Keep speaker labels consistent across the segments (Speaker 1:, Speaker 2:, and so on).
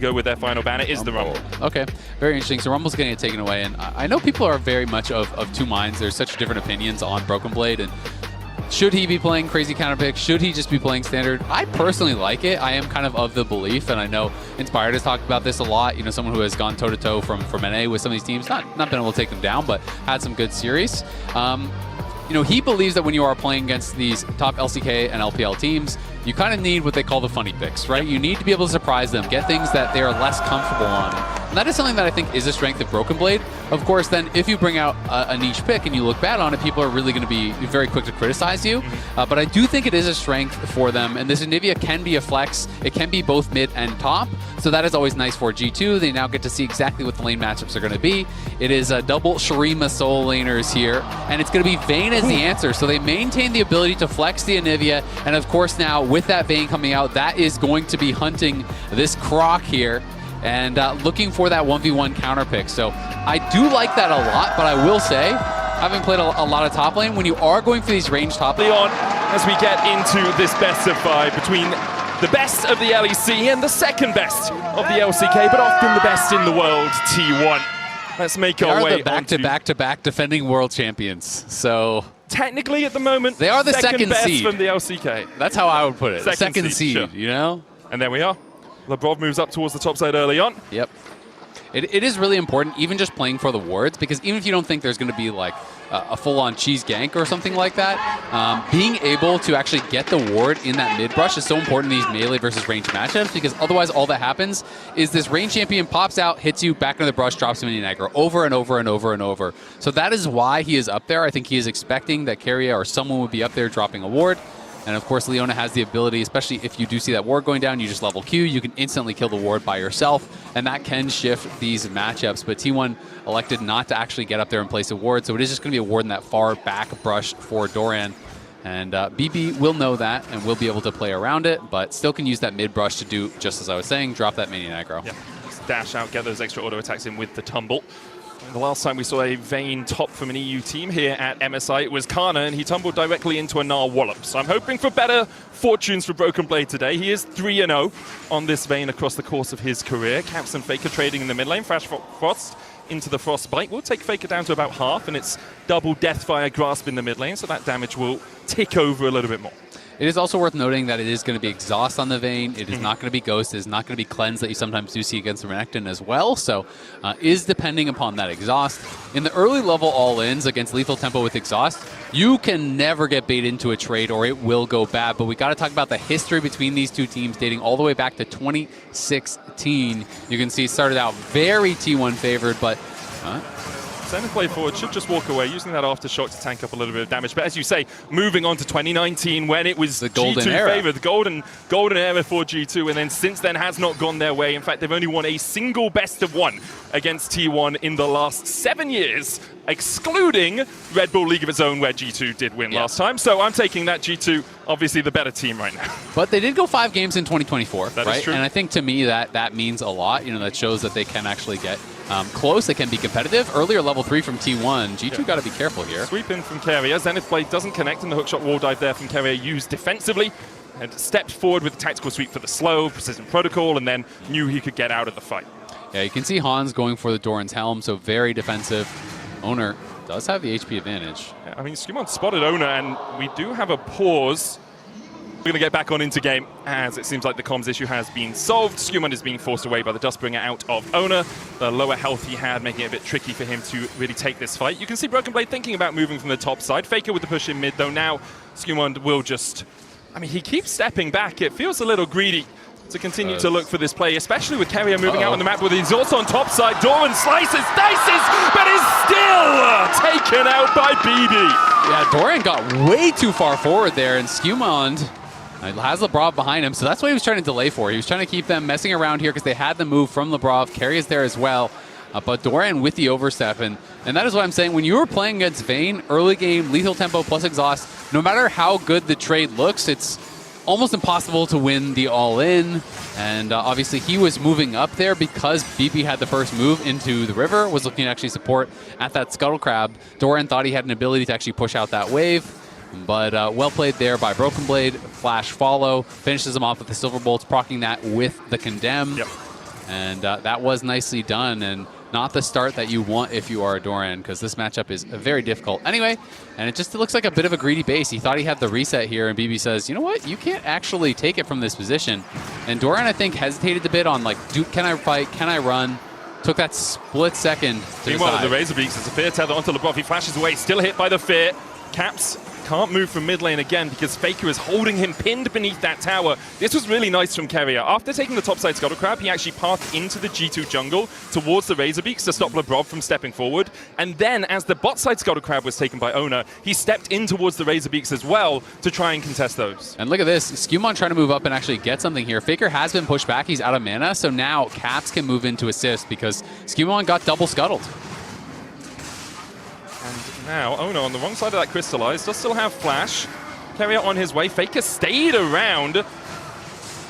Speaker 1: go with their final ban. It is the Rumble.
Speaker 2: Okay, very interesting. So Rumble's getting it taken away, and I know people are very much of two minds. There's such different opinions on Broken Blade, and should he be playing crazy counterpick? Should he just be playing standard? I personally like it. I am kind of the belief, and I know Inspired has talked about this a lot. You know, someone who has gone toe-to-toe from NA with some of these teams, not been able to take them down, but had some good series. You know, he believes that when you are playing against these top LCK and LPL teams, you kind of need what they call the funny picks, right? You need to be able to surprise them, get things that they are less comfortable on. And that is something that I think is a strength of Broken Blade. Of course, then if you bring out a niche pick and you look bad on it, people are really going to be very quick to criticize you. But I do think it is a strength for them. And this Anivia can be a flex. It can be both mid and top. So that is always nice for G2. They now get to see exactly what the lane matchups are going to be. It is a double Shurima Soul laners here. And it's going to be Vayne as the answer. So they maintain the ability to flex the Anivia. And of course now, with that Vayne coming out, that is going to be hunting this Croc here and looking for that 1v1 counter pick. So I do like that a lot, but I will say, having played a lot of top lane, when you are going for these range top lane,
Speaker 1: On as we get into this best of 5 between the best of the LEC and the second best of the LCK, but often the best in the world, T1. Let's make our way
Speaker 2: on back-to-back defending world champions. So
Speaker 1: technically, at the moment,
Speaker 2: they are the second
Speaker 1: best
Speaker 2: seed
Speaker 1: from the LCK.
Speaker 2: That's how I would put it. Second seed,
Speaker 1: sure.
Speaker 2: You know?
Speaker 1: And there we are. Labrov moves up towards the top side early on.
Speaker 2: Yep. It is really important, even just playing for the wards, because even if you don't think there's going to be like a full-on cheese gank or something like that, being able to actually get the ward in that mid-brush is so important in these melee versus range matchups, because otherwise all that happens is this range champion pops out, hits you back into the brush, drops him in aggro over and over and over and over. So that is why he is up there. I think he is expecting that Keria or someone would be up there dropping a ward. And of course, Leona has the ability, especially if you do see that ward going down, you just level Q, you can instantly kill the ward by yourself, and that can shift these matchups. But T1 elected not to actually get up there and place a ward, so it is just going to be a ward in that far back brush for Doran. And BB will know that and will be able to play around it, but still can use that mid brush to do, just as I was saying, drop that minion aggro.
Speaker 1: Yeah, just dash out, get those extra auto attacks in with the tumble. The last time we saw a Vayne top from an EU team here at MSI, it was Kana, and he tumbled directly into a Gnar wallop. So I'm hoping for better fortunes for Broken Blade today. He is 3-0 on this Vayne across the course of his career. Caps and Faker trading in the mid lane. Flash Frost into the Frostbite. We'll take Faker down to about half, and it's double Deathfire Grasp in the mid lane, so that damage will tick over a little bit more.
Speaker 2: It is also worth noting that it is going to be Exhaust on the Vayne. It is not going to be Ghost. It is not going to be Cleanse that you sometimes do see against the Renekton as well. So is depending upon that Exhaust. In the early level all-ins against Lethal Tempo with Exhaust, you can never get bait into a trade or it will go bad. But we got to talk about the history between these two teams dating all the way back to 2016. You can see it started out very T1 favored, but...
Speaker 1: Zenith Blade forward should just walk away, using that aftershock to tank up a little bit of damage. But as you say, moving on to 2019, when it was
Speaker 2: the golden
Speaker 1: G2
Speaker 2: era.
Speaker 1: favor, the golden era for G2, and then since then has not gone their way. In fact, they've only won a single best of 1 against T1 in the last 7 years, excluding Red Bull League of its Own, where G2 did win last time. So I'm taking that G2, obviously the better team right now.
Speaker 2: But they did go 5 games in 2024,
Speaker 1: that
Speaker 2: right?
Speaker 1: Is true.
Speaker 2: And I think to me that means a lot. You know, that shows that they can actually get close. They can be competitive. Earlier level 3 from T1. G2 got to be careful here.
Speaker 1: Sweep in from Keria. Zenith Blade doesn't connect, and the hookshot wall dive there from Keria used defensively. And stepped forward with the tactical sweep for the slow, precision protocol, and then knew he could get out of the fight.
Speaker 2: Yeah, you can see Hans going for the Doran's Helm, so very defensive. Owner does have the HP advantage.
Speaker 1: Yeah, I mean, Skimon spotted Owner, and we do have a pause. We're going to get back on into game, as it seems like the comms issue has been solved. Skimon is being forced away by the Dustbringer out of Owner. The lower health he had, making it a bit tricky for him to really take this fight. You can see Broken Blade thinking about moving from the top side. Faker with the push in mid, though now Skimon will just... I mean, he keeps stepping back. It feels a little greedy to continue to look for this play, especially with Keria moving out on the map with his also on top side. Doran slices, dices, but is still taken out by BB.
Speaker 2: Yeah, Doran got way too far forward there, and Skewmond has Labrov behind him, so that's what he was trying to delay for. He was trying to keep them messing around here because they had the move from Labrov. Keria's there as well. But Doran with the overstep, and that is what I'm saying. When you were playing against Vayne, early game, lethal tempo plus exhaust, no matter how good the trade looks, it's almost impossible to win the all-in. And obviously he was moving up there because BB had the first move into the river, was looking to actually support at that Scuttle Crab. Doran thought he had an ability to actually push out that wave. But well played there by Broken Blade. Flash follow, finishes him off with the Silver Bolts, proccing that with the Condemn.
Speaker 1: Yep.
Speaker 2: And that was nicely done, and not the start that you want if you are a Doran, because this matchup is very difficult. Anyway, and it just looks like a bit of a greedy base. He thought he had the reset here, and BB says, you know what? You can't actually take it from this position. And Doran, I think, hesitated a bit on, like, can I fight? Can I run? Took that split second to
Speaker 1: Meanwhile,
Speaker 2: decide.
Speaker 1: the Razor Beaks, there's a fear tether onto LeBron. He flashes away, still hit by the fear. Caps can't move from mid lane again because Faker is holding him pinned beneath that tower. This was really nice from Keria. After taking the topside Scuttle Crab, he actually pathed into the G2 jungle towards the Razor Beaks to stop LeBron from stepping forward. And then, as the bot side Scuttle Crab was taken by Ona, he stepped in towards the Razor Beaks as well to try and contest those.
Speaker 2: And look at this, Skewmon trying to move up and actually get something here. Faker has been pushed back, he's out of mana, so now Caps can move into assist because Skewmon got double scuttled.
Speaker 1: And now, Ona on the wrong side of that Crystallize, does still have Flash. Keria on his way. Faker stayed around.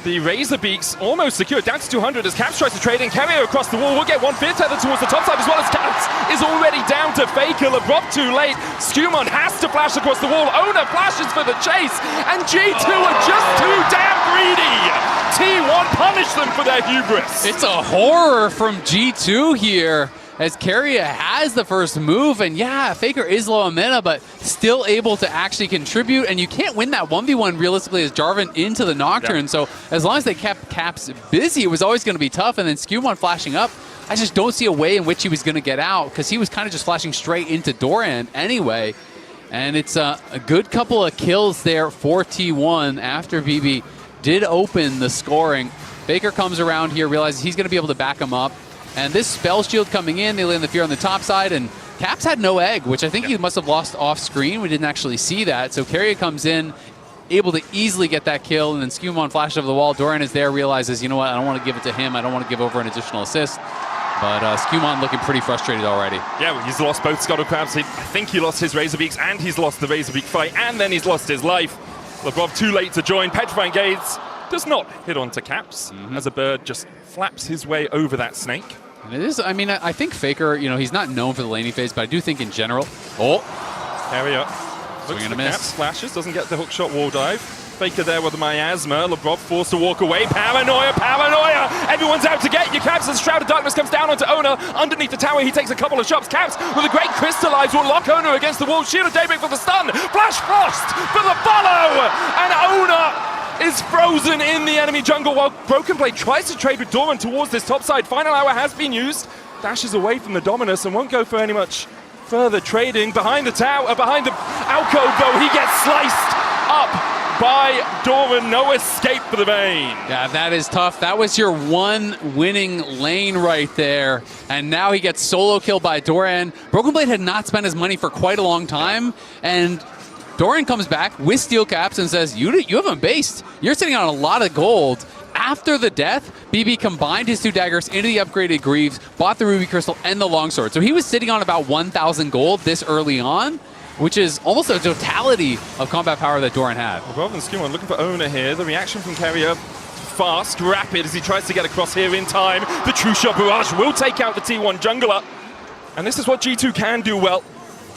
Speaker 1: The Razor Beaks almost secured, down to 200 as Caps tries to trade in. Keria across the wall will get one fear tether towards the top side as well as Caps is already down to Faker. LeBron too late. Skewmon has to flash across the wall. Ona flashes for the chase, and G2 are just too damn greedy. T1 punish them for their hubris.
Speaker 2: It's a horror from G2 here, as Keria has the first move, and yeah, Faker is low on mana, but still able to actually contribute, and you can't win that 1v1 realistically as Jarvan into the Nocturne, so as long as they kept Caps busy, it was always going to be tough, and then Skewmon flashing up, I just don't see a way in which he was going to get out, because he was kind of just flashing straight into Doran anyway, and it's a good couple of kills there for T1 after BB did open the scoring. Faker comes around here, realizes he's going to be able to back him up, and this spell shield coming in, they land the fear on the top side, and Caps had no egg, which I think he must have lost off screen. We didn't actually see that. So Keria comes in, able to easily get that kill, and then Skewmon flashes over the wall. Doran is there, realizes, you know what, I don't want to give it to him. I don't want to give over an additional assist. But Skewmon looking pretty frustrated already.
Speaker 1: Yeah, he's lost both Scuttle Crabs. I think he lost his Razor Beaks, and he's lost the Razor Beak fight, and then he's lost his life. LeBron too late to join. Petrifying Gaze does not hit onto Caps, as a bird just flaps his way over that snake.
Speaker 2: And it is, I mean, I think Faker, you know, he's not known for the laning phase, but I do think in general. Oh!
Speaker 1: Keria looks for Caps, flashes, doesn't get the hookshot wall dive. Faker there with the miasma. LeBron forced to walk away. Paranoia, paranoia! Everyone's out to get you. Caps as Shroud of Darkness comes down onto Ona. Underneath the tower, he takes a couple of shots. Caps with a great Crystallize will lock Ona against the wall. Shield of Daybreak for the stun. Flash Frost for the follow! And Ona is frozen in the enemy jungle while Broken Blade tries to trade with Doran towards this top side. Final hour has been used. Dashes away from the Dominus and won't go for any much further trading. Behind the tower, behind the alcove though, he gets sliced up by Doran. No escape for the Vayne.
Speaker 2: Yeah, that is tough. That was your one winning lane right there. And now he gets solo killed by Doran. Broken Blade had not spent his money for quite a long time. And Doran comes back with steel caps and says, you haven't based. You're sitting on a lot of gold. After the death, BB combined his two daggers into the upgraded Greaves, bought the Ruby Crystal and the Longsword. So he was sitting on about 1,000 gold this early on, which is almost a totality of combat power that Doran had.
Speaker 1: Well, rather than Skewmon looking for Ona here, the reaction from Keria, fast, rapid as he tries to get across here in time. The True Shot Barrage will take out the T1 jungler. And this is what G2 can do well.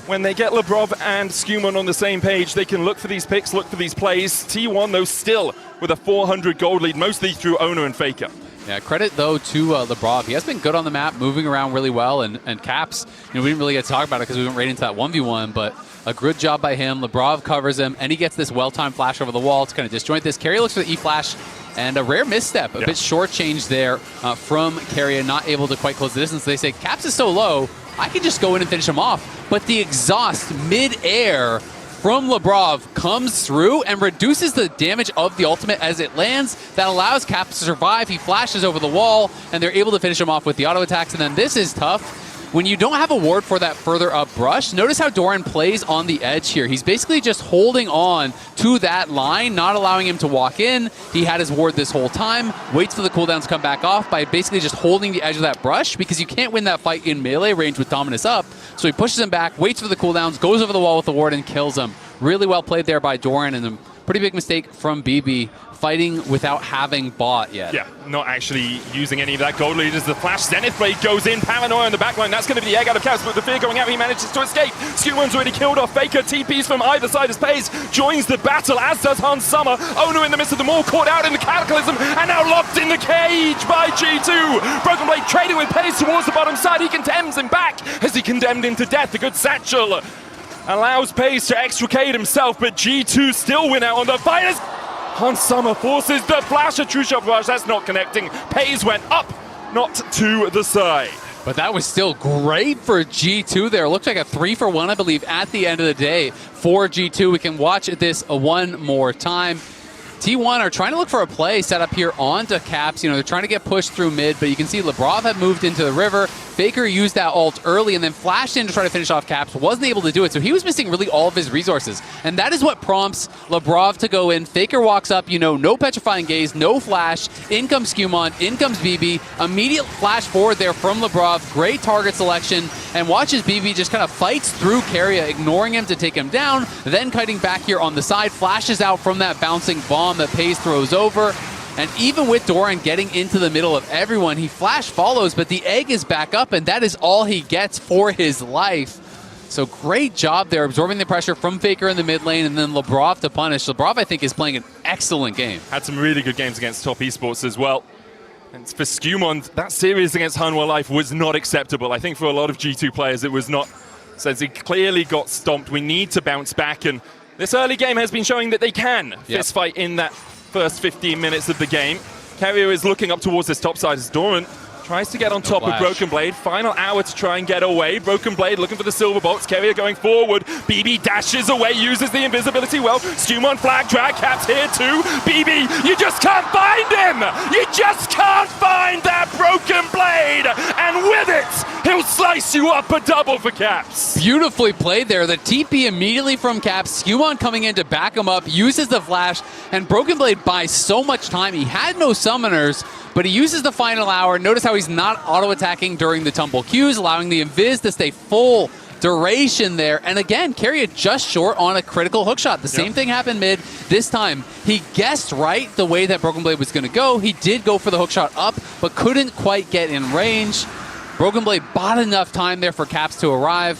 Speaker 1: When they get Lebrov and Skewmon on the same page, they can look for these picks, look for these plays. T1, though, still with a 400 gold lead, mostly through Ona and Faker.
Speaker 2: Yeah, credit, though, to Lebrov. He has been good on the map, moving around really well, and Caps, you know, we didn't really get to talk about it because we went right into that 1v1, but a good job by him. Lebrov covers him, and he gets this well-timed flash over the wall to kind of disjoint this. Keria looks for the E-flash, and a rare misstep, a bit short-changed there from Keria, not able to quite close the distance. They say, Caps is so low, I can just go in and finish him off. But the exhaust mid-air from Lebrov comes through and reduces the damage of the ultimate as it lands. That allows Caps to survive. He flashes over the wall, and they're able to finish him off with the auto attacks. And then this is tough. When you don't have a ward for that further up brush, notice how Doran plays on the edge here. He's basically just holding on to that line, not allowing him to walk in. He had his ward this whole time, waits for the cooldowns to come back off by basically just holding the edge of that brush because you can't win that fight in melee range with Dominus up. So he pushes him back, waits for the cooldowns, goes over the wall with the ward and kills him. Really well played there by Doran, and Pretty big mistake from BB, fighting without having bought yet.
Speaker 1: Yeah, not actually using any of that gold lead as the flash Zenith Blade goes in. Paranoia in the backline. That's going to be the egg out of Caps, but the fear going out, he manages to escape. Skew1's already killed off Faker. TPs from either side as Pace joins the battle, as does Hans Summer. Ono in the midst of them all, caught out in the Cataclysm, and now locked in the cage by G2. Broken Blade trading with Pace towards the bottom side. He condemns him back as he condemned him to death. The good Satchel allows Pace to extricate himself, but G2 still win out on the fighters. Hans Summer forces the flash, a true shot barrage, that's not connecting. Pace went up, not to the side.
Speaker 2: But that was still great for G2 there. Looked like a 3-for-1, I believe, at the end of the day for G2. We can watch this one more time. T1 are trying to look for a play set up here onto Caps. You know, they're trying to get pushed through mid, but you can see Labrov had moved into the river. Faker used that ult early and then flashed in to try to finish off Caps. Wasn't able to do it, so he was missing really all of his resources. And that is what prompts Labrov to go in. Faker walks up, you know, no Petrifying Gaze, no flash. In comes Skewmon, in comes BB. Immediate flash forward there from Labrov. Great target selection. And watches BB just kind of fights through Keria, ignoring him to take him down. Then kiting back here on the side, flashes out from that bouncing bomb that Pace throws over. And even with Doran getting into the middle of everyone, he flash follows, but the egg is back up, and that is all he gets for his life. So great job there, absorbing the pressure from Faker in the mid lane, and then Labrov to punish. Labrov, I think, is playing an excellent game. Had
Speaker 1: some really good games against top esports as well. And for Skewmon, that series against Hanwha Life was not acceptable. I think for a lot of G2 players, it was not. Says he clearly got stomped. We need to bounce back, and this early game has been showing that they can fist fight in that first 15 minutes of the game. Keria is looking up towards this top side as Doran tries to get on top of Broken Blade. Final hour to try and get away. Broken Blade looking for the silver bolts. Keria going forward. BB dashes away, uses the invisibility well. Skewmon flag drag. Caps here too. BB, you just can't find him! You just can't find that Broken Blade! And with it, he'll slice you up a double for Caps.
Speaker 2: Beautifully played there. The TP immediately from Caps. Skewmon coming in to back him up, uses the flash, and Broken Blade buys so much time. He had no summoners, but he uses the final hour. Notice how he's not auto-attacking during the tumble Qs, allowing the invis to stay full duration there. And again, Keria just short on a critical hookshot. The same thing happened mid. This time, he guessed right the way that Broken Blade was going to go. He did go for the hookshot up, but couldn't quite get in range. Broken Blade bought enough time there for Caps to arrive.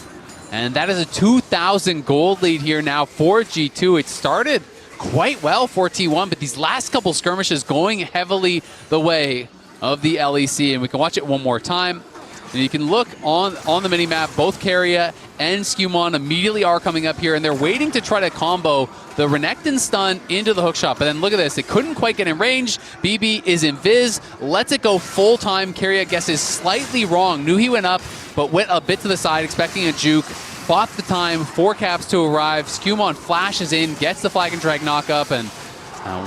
Speaker 2: And that is a 2,000 gold lead here now for G2. It started quite well for T1, but these last couple skirmishes going heavily the way of the LEC, and we can watch it one more time. And you can look on the minimap, both Keria and Skewmon immediately are coming up here, and they're waiting to try to combo the Renekton stun into the hookshot. But then look at this, it couldn't quite get in range. BB is invis, lets it go full time. Keria guesses slightly wrong, knew he went up, but went a bit to the side, expecting a juke. Bought the time for Caps to arrive. Skewmon flashes in, gets the flag and drag knock up, and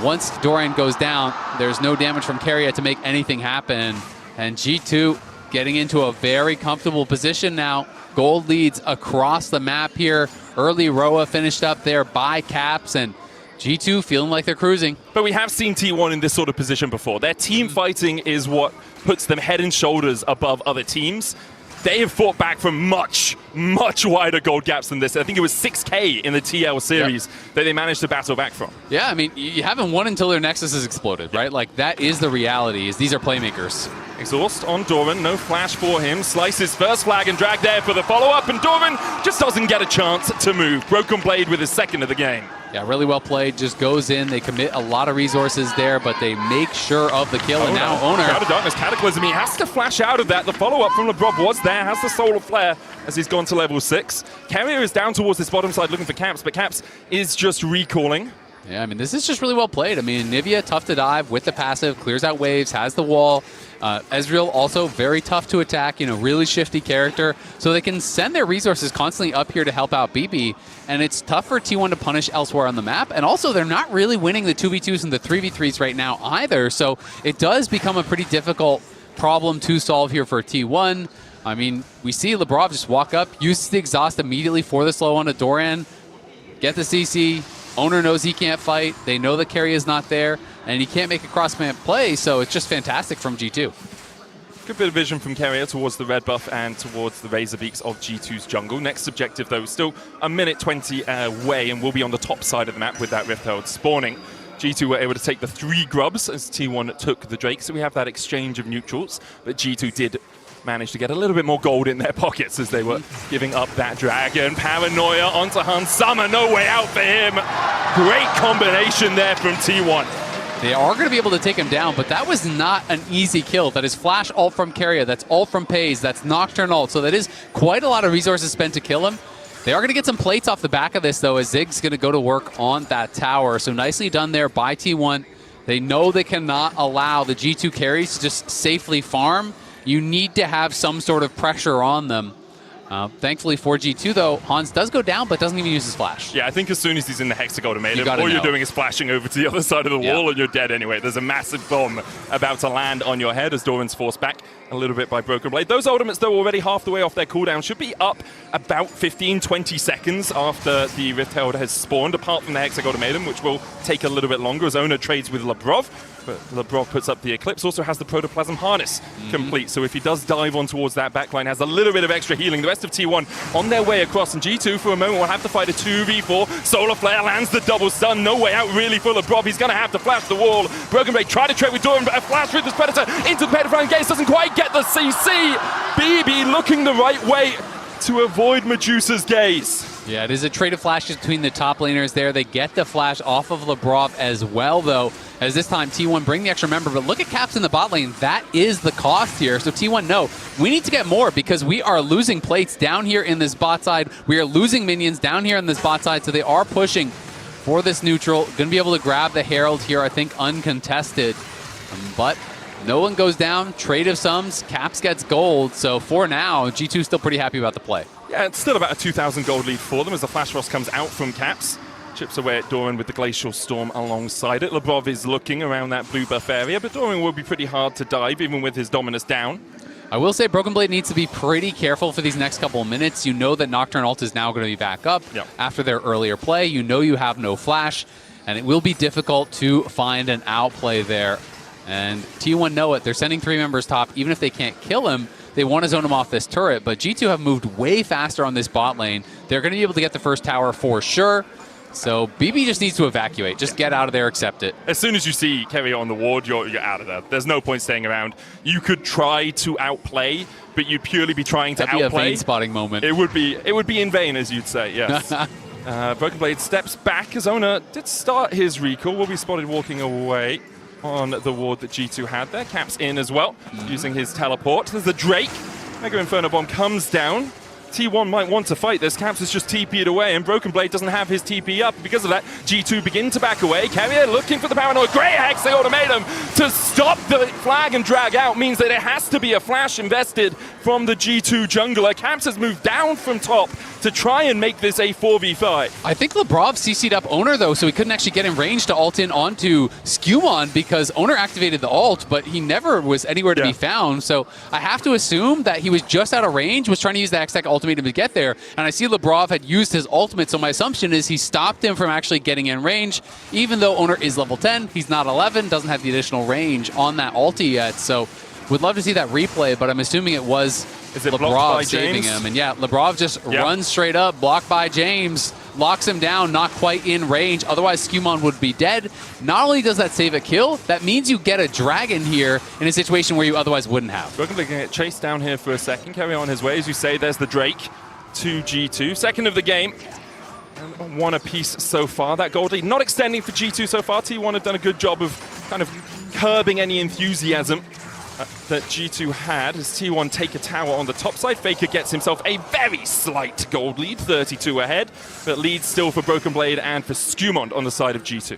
Speaker 2: once Doran goes down, there's no damage from Keria to make anything happen. And G2 getting into a very comfortable position now. Gold leads across the map here. Early Roa finished up there by Caps, and G2 feeling like they're cruising.
Speaker 1: But we have seen T1 in this sort of position before. Their team fighting is what puts them head and shoulders above other teams. They have fought back from much, much wider gold gaps than this. I think it was 6K in the TL series that they managed to battle back from.
Speaker 2: Yeah, I mean, you haven't won until their Nexus has exploded, right? Like, that is the reality, is these are playmakers.
Speaker 1: Exhaust on Doran, no flash for him. Slices first flag and drag there for the follow-up, and Doran just doesn't get a chance to move. Broken Blade with his second of the game.
Speaker 2: Yeah, really well played. Just goes in. They commit a lot of resources there, but they make sure of the kill. And now Owner.
Speaker 1: Out of Darkness, Cataclysm. He has to flash out of that. The follow-up from Labrov was there. Has the Solar Flare as he's gone to level 6. Keria is down towards this bottom side looking for Caps, but Caps is just recalling.
Speaker 2: Yeah, I mean, this is just really well played. I mean, Nivea, tough to dive with the passive, clears out waves, has the wall. Ezreal also very tough to attack, you know, really shifty character. So they can send their resources constantly up here to help out BB. And it's tough for T1 to punish elsewhere on the map. And also, they're not really winning the 2v2s and the 3v3s right now either. So it does become a pretty difficult problem to solve here for T1. I mean, we see Labrov just walk up, uses the exhaust immediately for the slow on to Doran, get the CC. Owner knows he can't fight. They know that Keria is not there, and he can't make a cross-map play, so it's just fantastic from G2.
Speaker 1: Good bit of vision from Carrier towards the red buff and towards the Razor Beaks of G2's jungle. Next objective, though, still a minute 20 away, and will be on the top side of the map with that Rift Herald spawning. G2 were able to take the 3 grubs as T1 took the Drake, so we have that exchange of neutrals, but G2 did manage to get a little bit more gold in their pockets as they were giving up that dragon. Paranoia onto Hans Summer, no way out for him. Great combination there from T1.
Speaker 2: They are going to be able to take him down, but that was not an easy kill. That is flash ult from Carrier, that's ult from Pays, that's Nocturne ult, so that is quite a lot of resources spent to kill him. They are going to get some plates off the back of this, though, as Zig's going to go to work on that tower. So nicely done there by T1. They know they cannot allow the G2 carries to just safely farm. You need to have some sort of pressure on them. Thankfully for G2, though, Hans does go down, but doesn't even use his flash.
Speaker 1: Yeah, I think as soon as he's in the Hexagon, all you're doing is flashing over to the other side of the wall and you're dead anyway. There's a massive bomb about to land on your head as Doran's forced back a little bit by Broken Blade. Those ultimates, though, already half the way off their cooldown, should be up about 15-20 seconds after the Rift Herald has spawned, apart from the Hexagon, which will take a little bit longer as Ona trades with Labrov. But Labrov puts up the Eclipse, also has the Protoplasm Harness complete. So if he does dive on towards that backline, has a little bit of extra healing. The rest of T1 on their way across, and G2 for a moment will have to fight a 2v4. Solar Flare lands the double stun. No way out really for Labrov. He's going to have to flash the wall. Broken Blade try to trade with Doran, but a flash with this Predator into the Predator Gaze doesn't quite get the CC. BB looking the right way to avoid Medusa's gaze.
Speaker 2: Yeah, it is a trade of flashes between the top laners there. They get the flash off of Labrov as well, though, as this time T1 bring the extra member. But look at Caps in the bot lane. That is the cost here. So T1, no, we need to get more because we are losing plates down here in this bot side. We are losing minions down here in this bot side, so they are pushing for this neutral. Going to be able to grab the Herald here, I think, uncontested. But no one goes down. Trade of sums. Caps gets gold. So for now, G2 still pretty happy about the play.
Speaker 1: Yeah, it's still about a 2,000 gold lead for them as the Flash Frost comes out from Caps. Chips away at Doran with the Glacial Storm alongside it. Labrov is looking around that blue buff area, but Doran will be pretty hard to dive, even with his Dominus down.
Speaker 2: I will say Broken Blade needs to be pretty careful for these next couple of minutes. You know that Nocturne ult is now going to be back up after their earlier play. You know you have no flash, and it will be difficult to find an outplay there. And T1 know it. They're sending 3 members top. Even if they can't kill him, they want to zone him off this turret. But G2 have moved way faster on this bot lane. They're going to be able to get the first tower for sure. So BB just needs to evacuate. Just get out of there, accept it.
Speaker 1: As soon as you see Carrier on the ward, you're out of there. There's no point staying around. You could try to outplay, but you'd purely be trying to outplay.
Speaker 2: That'd be a vein spotting moment.
Speaker 1: It would be in vain, as you'd say, yes. Broken Blade steps back as Ona did start his recall. Will be spotted walking away on the ward that G2 had there. Caps in as well, using his teleport. There's the Drake. Mega Inferno Bomb comes down. T1 might want to fight this. Caps is just TP'd away, and Broken Blade doesn't have his TP up. Because of that, G2 begin to back away. Carrier looking for the Paranoid. Great Hexa Ultimatum to stop the flag and drag out means that it has to be a flash invested from the G2 jungler. Caps has moved down from top to try and make this a 4v5.
Speaker 2: I think Labrov CC'd up Owner, though, so he couldn't actually get in range to ult in onto Skewmon because Owner activated the ult, but he never was anywhere to be found. So I have to assume that he was just out of range, was trying to use the X-Tech ultimatum to get there, and I see Labrov had used his ultimate, so my assumption is he stopped him from actually getting in range. Even though Owner is level 10, he's not 11, doesn't have the additional range on that ulti yet, so would love to see that replay, but I'm assuming it was Labrov saving him. And yeah, Labrov just runs straight up, blocked by James, locks him down, not quite in range. Otherwise, Skewmon would be dead. Not only does that save a kill, that means you get a dragon here in a situation where you otherwise wouldn't have.
Speaker 1: We're going to get chased down here for a second. Carry on his way. As you say, there's the Drake to G2. Second of the game. One apiece so far. That gold lead not extending for G2 so far. T1 have done a good job of kind of curbing any enthusiasm that G2 had as T1 take a tower on the top side. Faker gets himself a very slight gold lead, 32 ahead, but leads still for Broken Blade and for Skewmon on the side of G2.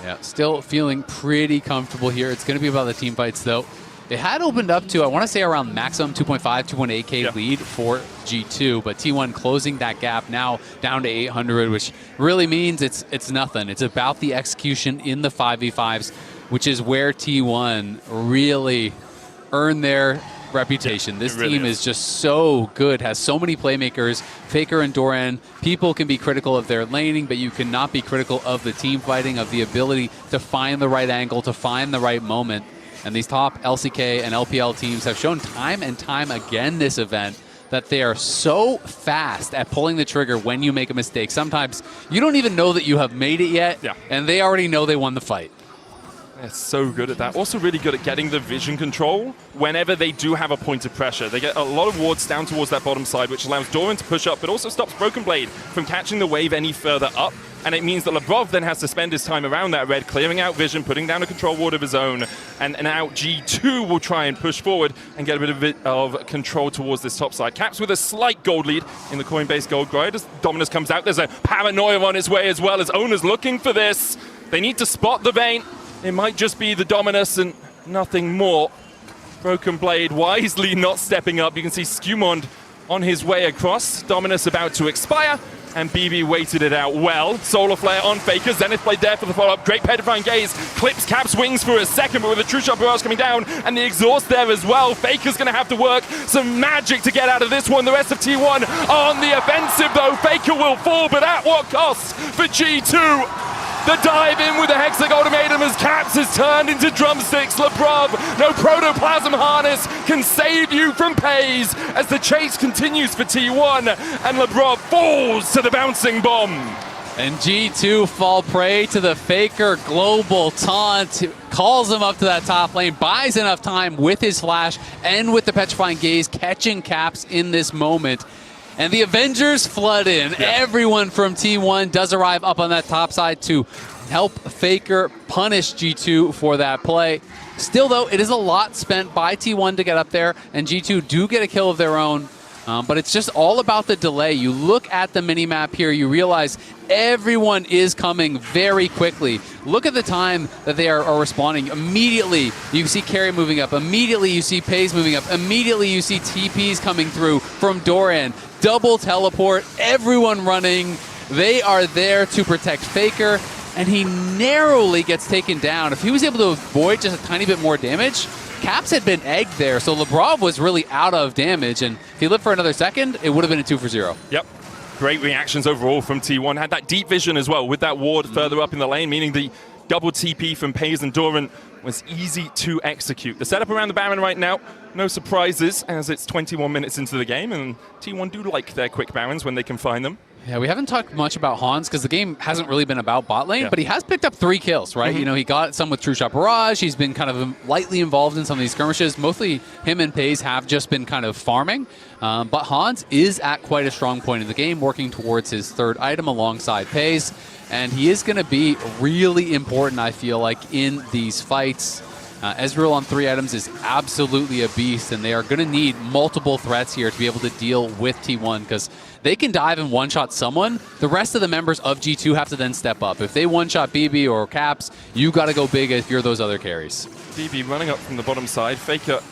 Speaker 2: Yeah, still feeling pretty comfortable here. It's going to be about the team fights, though. It had opened up to, I want to say, around maximum 2.5, 2.8k lead for G2, but T1 closing that gap now down to 800, which really means it's nothing. It's about the execution in the 5v5s, which is where T1 really earned their reputation. This really team is just so good, has so many playmakers. Faker and Doran, people can be critical of their laning, but you cannot be critical of the team fighting, of the ability to find the right angle, to find the right moment. And these top LCK and LPL teams have shown time and time again this event that they are so fast at pulling the trigger when you make a mistake. Sometimes you don't even know that you have made it yet, and they already know they won the fight.
Speaker 1: They're so good at that. Also really good at getting the vision control whenever they do have a point of pressure. They get a lot of wards down towards that bottom side, which allows Doran to push up, but also stops Broken Blade from catching the wave any further up. And it means that Labrov then has to spend his time around that red, clearing out vision, putting down a control ward of his own. And now G2 will try and push forward and get a bit of control towards this top side. Caps with a slight gold lead in the Coinbase Gold Grind. As Dominus comes out, there's a Paranoia on its way as well, as Owners looking for this. They need to spot the Vayne. It might just be the Dominus and nothing more. Broken Blade wisely not stepping up. You can see Skewmond on his way across. Dominus about to expire, and BB waited it out well. Solar Flare on Faker. Zenith Blade there for the follow-up. Great Petrifying Gaze. Clips Cap's wings for a second, but with a True Shot Barrage coming down, and the exhaust there as well. Faker's going to have to work some magic to get out of this one. The rest of T1 on the offensive, though. Faker will fall, but at what cost for G2? The dive in with the Hexag Ultimatum as Caps is turned into drumsticks. Labrov, no Protoplasm Harness can save you from Pays as the chase continues for T1, and Labrov falls to the bouncing bomb.
Speaker 2: And G2 fall prey to the Faker global taunt, calls him up to that top lane, buys enough time with his flash and with the Petrifying Gaze, catching Caps in this moment. And the Avengers flood in. Everyone from T1 does arrive up on that top side to help Faker punish G2 for that play. Still, though, it is a lot spent by T1 to get up there, and G2 do get a kill of their own. But it's just all about the delay. You look at the minimap here, you realize everyone is coming very quickly. Look at the time that they are responding. Immediately, you see Carry moving up. Immediately, you see Pays moving up. Immediately, you see TPs coming through from Doran. Double teleport, everyone running. They are there to protect Faker, and he narrowly gets taken down. If he was able to avoid just a tiny bit more damage, Caps had been egged there, so Labrov was really out of damage, and if he lived for another second, it would have been a 2 for 0.
Speaker 1: Yep. Great reactions overall from T1. Had that deep vision as well with that ward further up in the lane, meaning the double TP from Pays and Doran was easy to execute. The setup around the Baron right now, no surprises, as it's 21 minutes into the game, and T1 do like their quick Barons when they can find them.
Speaker 2: Yeah, we haven't talked much about Hans because the game hasn't really been about bot lane, but he has picked up 3 kills, right? You know, he got some with True Shot Barrage. He's been kind of lightly involved in some of these skirmishes. Mostly him and Pays have just been kind of farming. But Hans is at quite a strong point in the game, working towards his 3rd item alongside Pays. And he is going to be really important, I feel like, in these fights. Ezreal on 3 items is absolutely a beast, and they are going to need multiple threats here to be able to deal with T1, because they can dive and one-shot someone. The rest of the members of G2 have to then step up. If they one-shot BB or Caps, you got to go big if you're those other carries.
Speaker 1: BB running up from the bottom side. Faker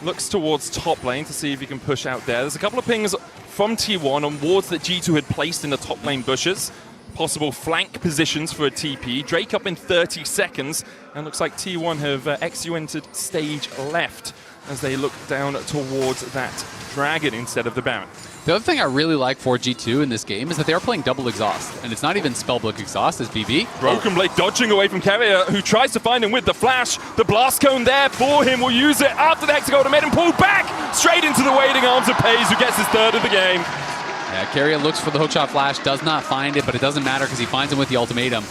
Speaker 1: looks towards top lane to see if he can push out there. There's a couple of pings from T1 on wards that G2 had placed in the top lane bushes. Possible flank positions for a TP. Drake up in 30 seconds, and looks like T1 have XU entered stage left as they look down towards that dragon instead of the Baron.
Speaker 2: The other thing I really like for G2 in this game is that they are playing double exhaust, and it's not even spellbook exhaust as BB.
Speaker 1: Broken Blade dodging away from Carrier, who tries to find him with the flash. The blast cone there for him, will use it after the Hexagon made him pull back straight into the waiting arms of Pays, who gets his 3rd of the game.
Speaker 2: Yeah, Carrier looks for the hookshot flash, does not find it, but it doesn't matter because he finds him with the ultimatum.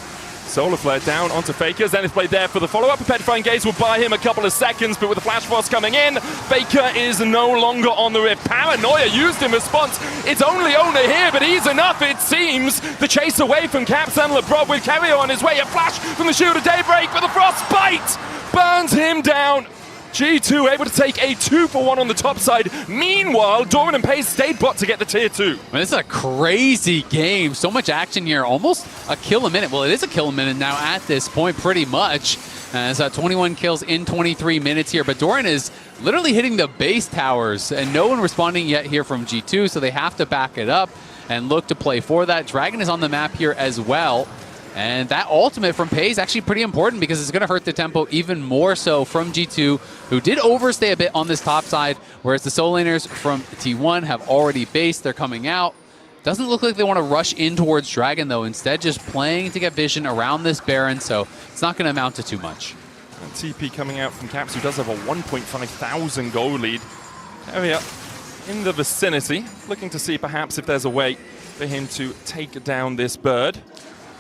Speaker 1: Solar Flare down onto Faker. Zenith Blade there for the follow-up. A Petrifying Gaze will buy him a couple of seconds, but with the Flash Frost coming in, Faker is no longer on the rift. Paranoia used in response. It's only Owner here, but he's enough, it seems. The chase away from Caps and Labrov with Carrier on his way. A flash from the Shield of Daybreak, but the Frostbite burns him down. G2 able to take a 2 for 1 on the top side. Meanwhile, Doran and Pays stayed bot to get the tier 2.
Speaker 2: I mean, this is a crazy game. So much action here. Almost a kill a minute. Well, it is a kill a minute now at this point, pretty much. It's 21 kills in 23 minutes here. But Doran is literally hitting the base towers, and no one responding yet here from G2, so they have to back it up and look to play for that. Dragon is on the map here as well. And that ultimate from Pays is actually pretty important because it's going to hurt the tempo even more so from G2, who did overstay a bit on this top side, whereas the solo laners from T1 have already based. They're coming out. Doesn't look like they want to rush in towards Dragon, though. Instead, just playing to get vision around this Baron, so it's not going to amount to too much.
Speaker 1: And TP coming out from Caps, who does have a 1.5 thousand gold lead. Area in the vicinity, looking to see perhaps if there's a way for him to take down this bird.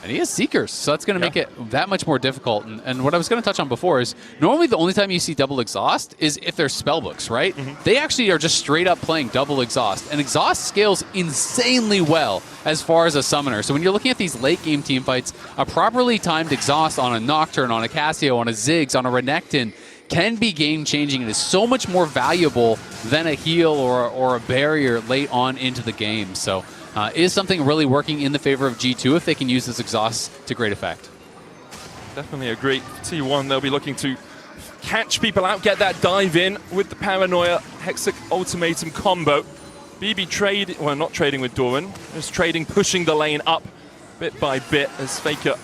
Speaker 2: And he has Seekers, so that's going to make it that much more difficult. And what I was going to touch on before is normally the only time you see double exhaust is if they're spellbooks, right? They actually are just straight up playing double exhaust. And exhaust scales insanely well as far as a summoner. So when you're looking at these late game team fights, a properly timed exhaust on a Nocturne, on a Cassio, on a Ziggs, on a Renekton can be game changing and is so much more valuable than a heal or a barrier late on into the game. So is something really working in the favor of G2 if they can use this exhaust to great effect.
Speaker 1: Definitely agree. T1, they'll be looking to catch people out, get that dive in with the Paranoia Hexic Ultimatum combo. BB not trading with Doran, just trading, pushing the lane up bit by bit as Faker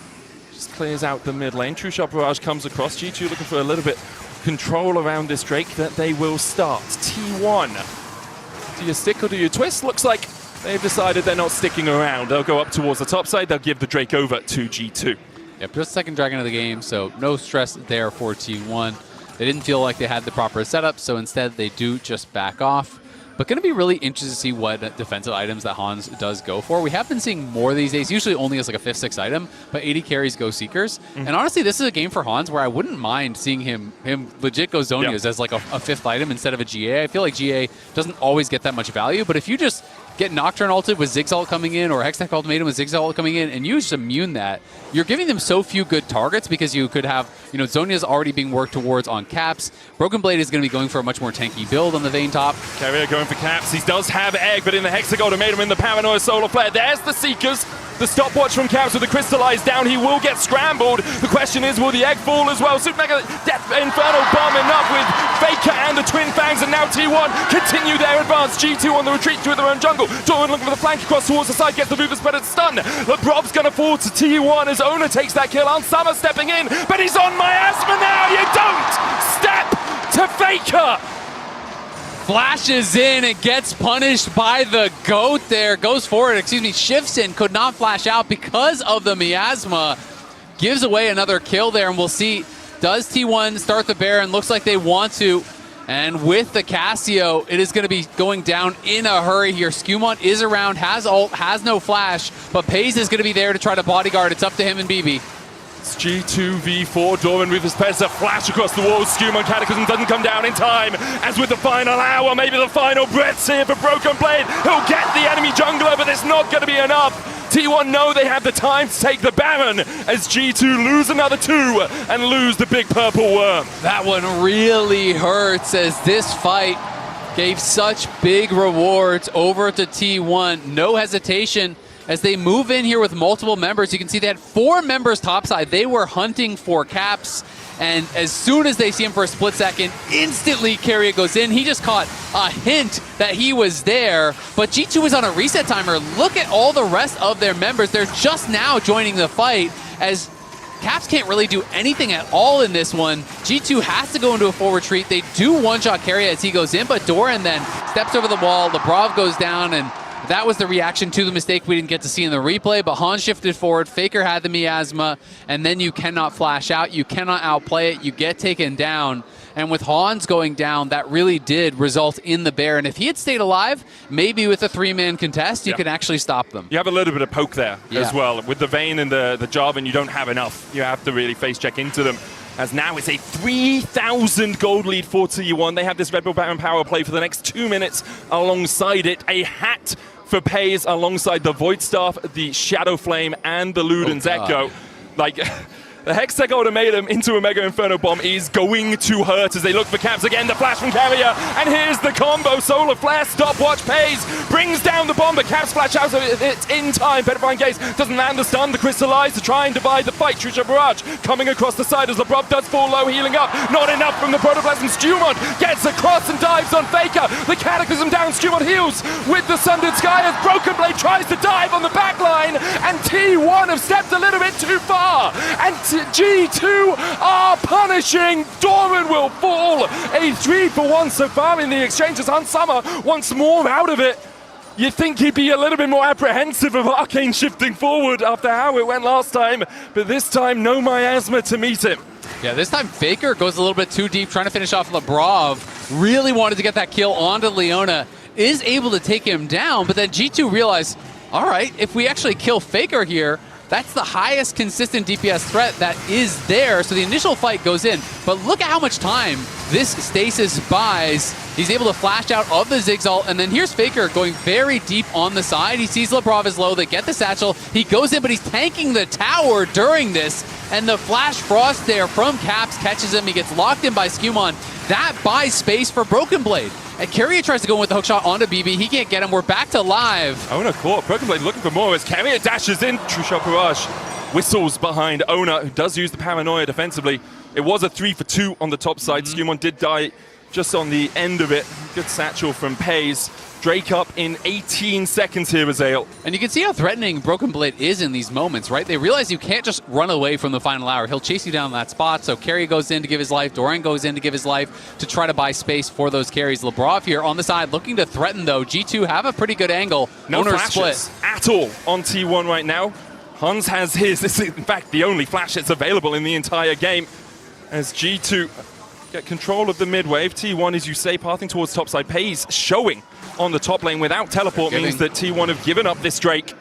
Speaker 1: just clears out the mid lane. True Shot Barrage comes across. G2 looking for a little bit control around this Drake that they will start. T1, do you stick or do you twist? Looks like they've decided they're not sticking around. They'll go up towards the top side. They'll give the Drake over to G2.
Speaker 2: Yep, just second Dragon of the game, so no stress there for T1. They didn't feel like they had the proper setup, so instead they do just back off. But going to be really interested to see what defensive items that Hans does go for. We have been seeing more these days, usually only as like a 5th, 6th item, but 80 carries go Seekers. And honestly, this is a game for Hans where I wouldn't mind seeing him legit go Zonias as like a 5th item instead of a GA. I feel like GA doesn't always get that much value, but if you just get Nocturne ulted with Ziggs ult coming in or Hextech Ultimatum with Ziggs ult coming in and you just immune that, you're giving them so few good targets because you could have, Zonia's already being worked towards on Caps. Broken Blade is going to be going for a much more tanky build on the Vayne top.
Speaker 1: Carrier going for Caps. He does have Egg, but in the Hexic Ultimatum, in the Paranoia Solar Flare, there's the Seekers. The stopwatch from Caps with the Crystallized down. He will get scrambled. The question is, will the Egg fall as well? Super Mega Death Inferno bomb enough with Faker and the Twin Fangs, and now T1 continue their advance. G2 on the retreat to their own jungle. Doran looking for the flank across towards the side, gets the Rufus Spreader stun. Lebrob's going to fall to T1 as Ona takes that kill. On Summer stepping in, but he's on Miasma now. You don't step to Faker.
Speaker 2: Flashes in and gets punished by the GOAT there. Goes forward, shifts in, could not flash out because of the miasma. Gives away another kill there, and we'll see, does T1 start the Baron? Looks like they want to. And with the Cassio, it is going to be going down in a hurry here. Skewmont is around, has ult, has no flash, but Paze is going to be there to try to bodyguard. It's up to him and BB.
Speaker 1: It's G2v4, Doran Rufus Pez, a flash across the wall. Skewmont Cataclysm doesn't come down in time. As with the final hour, maybe the final breaths here for Broken Blade. He'll get the enemy jungler, but it's not going to be enough. T1 know they have the time to take the Baron as G2 lose another 2 and lose the big purple worm.
Speaker 2: That one really hurts as this fight gave such big rewards over to T1. No hesitation. As they move in here with multiple members, you can see they had 4 members topside. They were hunting for Caps, and as soon as they see him for a split second, instantly Carrier goes in. He just caught a hint that he was there, but G2 is on a reset timer. Look at all the rest of their members. They're just now joining the fight as Caps can't really do anything at all in this one. G2 has to go into a full retreat. They do one-shot Carrier as he goes in, but Doran then steps over the wall. Lebrov goes down, and that was the reaction to the mistake we didn't get to see in the replay, but Hans shifted forward, Faker had the miasma, and then you cannot flash out, you cannot outplay it, you get taken down. And with Hans going down, that really did result in the Baron. If he had stayed alive, maybe with a 3-man contest, you could actually stop them.
Speaker 1: You have a little bit of poke there as well. With the Vayne and the Jarvan, you don't have enough. You have to really face check into them. As now it's a 3,000 gold lead for T1. They have this Red Bull Baron power play for the next 2 minutes alongside it. A hat for Paze alongside the Void Staff, the Shadow Flame, and the Luden's Echo. Like, the Hextech Ultimatum into a Mega Inferno Bomb is going to hurt as they look for Caps again. The flash from Carrier, and here's the combo. Solar Flare, stopwatch, Paze brings down the bomb, but Caps flash out of it in time. Petrifying Gaze doesn't land the stun. The Crystallize to try and divide the fight. True Shot Barrage coming across the side as Lebrov does fall low, healing up. Not enough from the Protoplasm. Skewmont gets across and dives on Faker. The Cataclysm down, Skewmont heals with the Sundered Sky as Broken Blade tries to dive on the back line, and T1 have stepped a little bit too far. And G2 are punishing. Doran will fall. A 3-for-1 so far in the exchanges. Hans Summer wants more out of it. You'd think he'd be a little bit more apprehensive of Arcane shifting forward after how it went last time, but this time no miasma to meet him.
Speaker 2: Yeah, this time Faker goes a little bit too deep, trying to finish off Lebrov. Really wanted to get that kill onto Leona. Is able to take him down, but then G2 realized, all right, if we actually kill Faker here, that's the highest consistent DPS threat that is there. So the initial fight goes in, but look at how much time this stasis buys. He's able to flash out of the Zigzal, and then here's Faker going very deep on the side. He sees Lebrov is low, they get the satchel, he goes in, but he's tanking the tower during this, and the Flash Frost there from Caps catches him. He gets locked in by Skumon. That buys space for Broken Blade. And Carrier tries to go in with the hookshot onto BB. He can't get him. We're back to live.
Speaker 1: Oner caught. Broken Blade looking for more as Carrier dashes in. True Shot Barrage whistles behind Oner, who does use the Paranoia defensively. It was a 3 for 2 on the top side. Skumon did die just on the end of it. Good satchel from Pays. Drake up in 18 seconds here, Azale.
Speaker 2: And you can see how threatening Broken Blade is in these moments, right? They realize you can't just run away from the final hour. He'll chase you down that spot. So Carry goes in to give his life. Dorian goes in to give his life to try to buy space for those carries. Lebrov here on the side looking to threaten, though. G2 have a pretty good angle.
Speaker 1: No
Speaker 2: Oner
Speaker 1: flashes
Speaker 2: split
Speaker 1: at all on T1 right now. Hans has his. This is, in fact, the only flash that's available in the entire game. As G2 get control of the mid wave. T1, as you say, pathing towards topside. Pays showing on the top lane without teleport means that T1 have given up this Drake.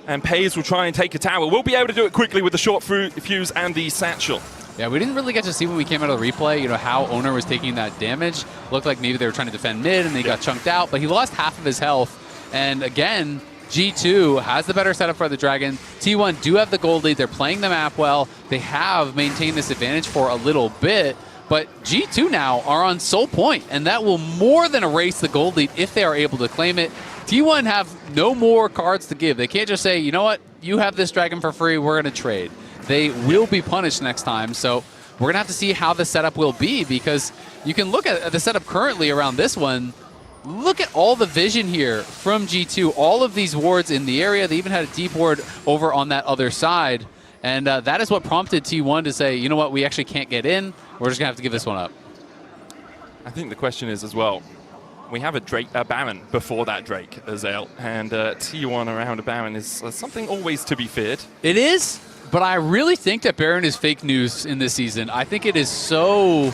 Speaker 1: And Pays will try and take a tower. We'll be able to do it quickly with the short fuse and the satchel.
Speaker 2: Yeah, we didn't really get to see when we came out of the replay, you know, how Oner was taking that damage. Looked like maybe they were trying to defend mid and they got chunked out, but he lost half of his health. And again, G2 has the better setup for the Dragon. T1 do have the gold lead. They're playing the map well. They have maintained this advantage for a little bit. But G2 now are on sole point, and that will more than erase the gold lead if they are able to claim it. T1 have no more cards to give. They can't just say, you know what, you have this Dragon for free, we're going to trade. They will be punished next time, so we're going to have to see how the setup will be, because you can look at the setup currently around this one. Look at all the vision here from G2. All of these wards in the area. They even had a deep ward over on that other side. And that is what prompted T1 to say, you know what, we actually can't get in. We're just going to have to give this one up.
Speaker 1: I think the question is as well, we have a Baron before that Drake, Azale, and T1 around a Baron is something always to be feared.
Speaker 2: It is, but I really think that Baron is fake news in this season. I think it is so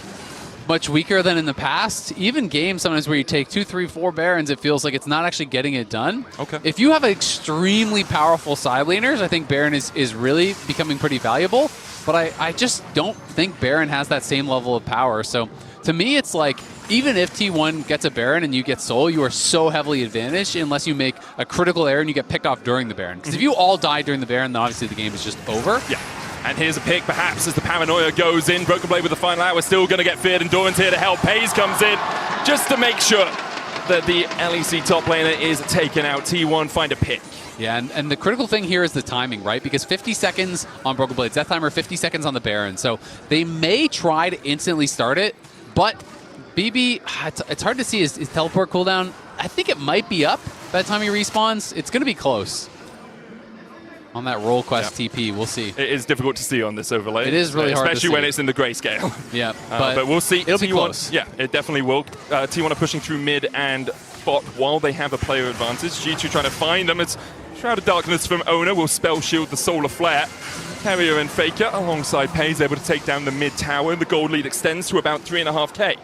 Speaker 2: much weaker than in the past. Even games sometimes where you take 2, 3, 4 Barons, it feels like it's not actually getting it done.
Speaker 1: Okay.
Speaker 2: If you have extremely powerful side laners, I think Baron is really becoming pretty valuable, but I just don't think Baron has that same level of power. So to me, it's like, even if T1 gets a Baron and you get Soul, you are so heavily advantaged unless you make a critical error and you get picked off during the Baron. Because if you all die during the Baron, then obviously the game is just over.
Speaker 1: Yeah. And here's a pick, perhaps, as the Paranoia goes in. Broken Blade with the final hour, still going to get feared, and Doran's here to help. Pays comes in just to make sure that the LEC top laner is taken out. T1 find a pick.
Speaker 2: Yeah, and the critical thing here is the timing, right? Because 50 seconds on Broken Blade's death timer, 50 seconds on the Baron. So they may try to instantly start it, but BB, it's hard to see his teleport cooldown. I think it might be up by the time he respawns. It's going to be close. On that roll quest TP, we'll see.
Speaker 1: It is difficult to see on this overlay.
Speaker 2: It is really hard to see.
Speaker 1: Especially when it's in the grayscale.
Speaker 2: Yeah,
Speaker 1: but we'll see.
Speaker 2: It'll be close.
Speaker 1: Yeah, it definitely will. T1 are pushing through mid and bot while they have a player advantage. G2 trying to find them. It's Shroud of Darkness from Oner will spell shield the Solar Flare. Carrier and Faker alongside Pays able to take down the mid tower. The gold lead extends to about 3.5k.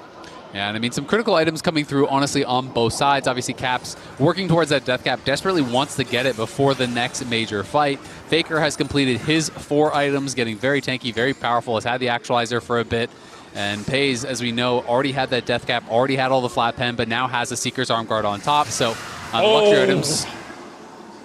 Speaker 2: Yeah, and I mean, some critical items coming through, honestly, on both sides. Obviously, Caps working towards that death cap, desperately wants to get it before the next major fight. Faker has completed his 4 items, getting very tanky, very powerful, has had the actualizer for a bit. And Pays, as we know, already had that death cap, already had all the flat pen, but now has a Seeker's Arm Guard on top. So, luxury items.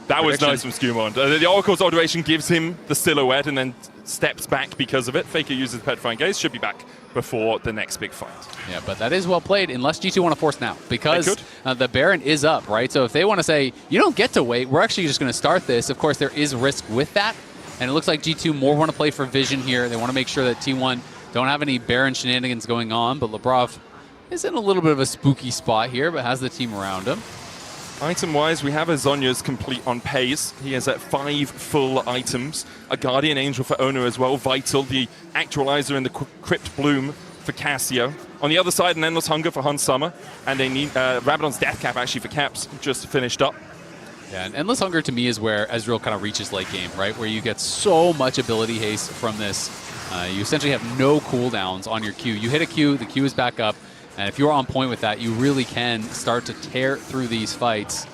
Speaker 1: That was nice from Skumon. The Oracle's Adoration gives him the silhouette and then steps back because of it. Faker uses Petrifying Gaze, should be back before the next big fight.
Speaker 2: Yeah, but that is well played, unless G2 want to force now, because the Baron is up, right? So if they want to say, you don't get to wait, we're actually just going to start this, of course there is risk with that, and it looks like G2 more want to play for vision here. They want to make sure that T1 don't have any Baron shenanigans going on, but Lebrov is in a little bit of a spooky spot here, but has the team around him.
Speaker 1: Item-wise, we have a Zhonya's complete on Pays. He has 5 full items. A Guardian Angel for Oner as well. Vital, the Actualizer and the Crypt Bloom for Cassio. On the other side, an Endless Hunger for Hans Summer. And they need Rabadon's Death Cap actually for Caps, just finished up.
Speaker 2: Yeah, and Endless Hunger to me is where Ezreal kind of reaches late game, right? Where you get so much ability haste from this. You essentially have no cooldowns on your Q. You hit a Q, the Q is back up, and if you're on point with that, you really can start to tear through these fights.